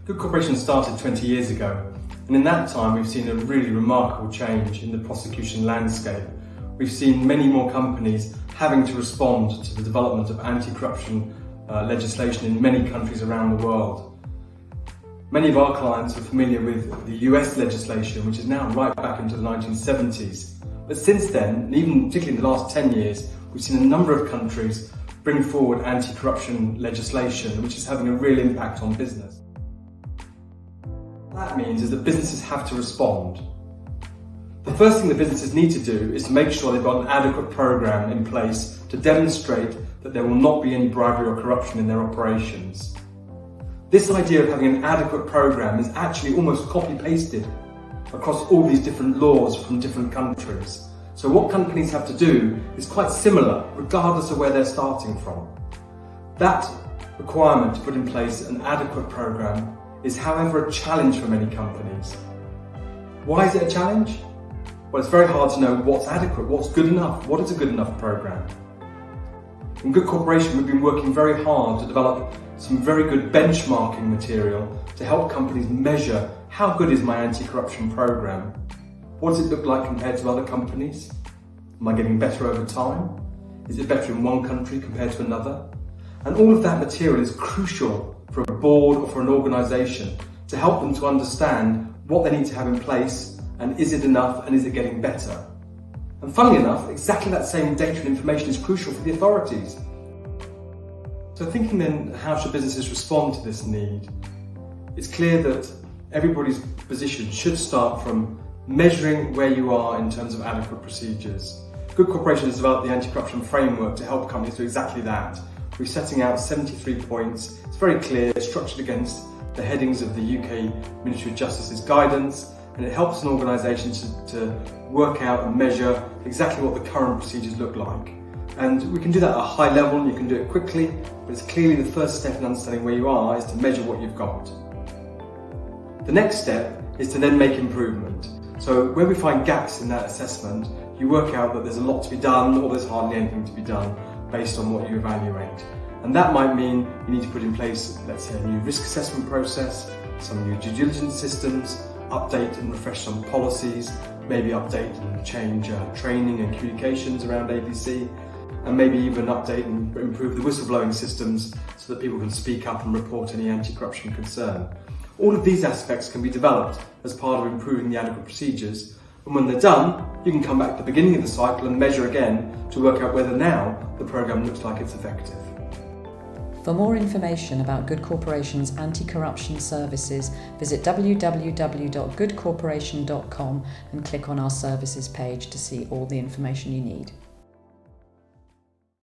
GoodCorporation started 20 years ago, and in that time we've seen a really remarkable change in the prosecution landscape. We've seen many more companies having to respond to the development of anti-corruption legislation in many countries around the world. Many of our clients are familiar with the US legislation, which is now right back into the 1970s. But since then, and even particularly in the last 10 years, we've seen a number of countries bring forward anti-corruption legislation, which is having a real impact on business. What that means is that businesses have to respond. The first thing that businesses need to do is to make sure they've got an adequate program in place to demonstrate that there will not be any bribery or corruption in their operations. This idea of having an adequate program is actually almost copy-pasted across all these different laws from different countries. So what companies have to do is quite similar, regardless of where they're starting from. That requirement to put in place an adequate program is, however, a challenge for many companies. Why is it a challenge? Well, it's very hard to know what's adequate, what's good enough, what is a good enough program. In GoodCorporation, we've been working very hard to develop some very good benchmarking material to help companies measure how good is my anti-corruption program. What does it look like compared to other companies? Am I getting better over time? Is it better in one country compared to another? And all of that material is crucial for a board or for an organisation to help them to understand what they need to have in place, and is it enough, and is it getting better? And funnily enough, exactly that same data and information is crucial for the authorities. So thinking then, how should businesses respond to this need? It's clear that everybody's position should start from measuring where you are in terms of adequate procedures. GoodCorporation has developed the anti-corruption framework to help companies do exactly that. We're setting out 73 points. It's very clear, structured against the headings of the UK Ministry of Justice's guidance, and it helps an organisation to work out and measure exactly what the current procedures look like. And we can do that at a high level, and you can do it quickly, but it's clearly the first step in understanding where you are is to measure what you've got. The next step is to then make improvement. So where we find gaps in that assessment, you work out that there's a lot to be done, or there's hardly anything to be done based on what you evaluate. And that might mean you need to put in place, let's say, a new risk assessment process, some new due diligence systems, update and refresh some policies, maybe update and change training and communications around ABC, and maybe even update and improve the whistleblowing systems so that people can speak up and report any anti-corruption concern. All of these aspects can be developed as part of improving the adequate procedures, and when they're done, you can come back at the beginning of the cycle and measure again to work out whether now the programme looks like it's effective. For more information about GoodCorporation's anti-corruption services, visit www.goodcorporation.com and click on our services page to see all the information you need.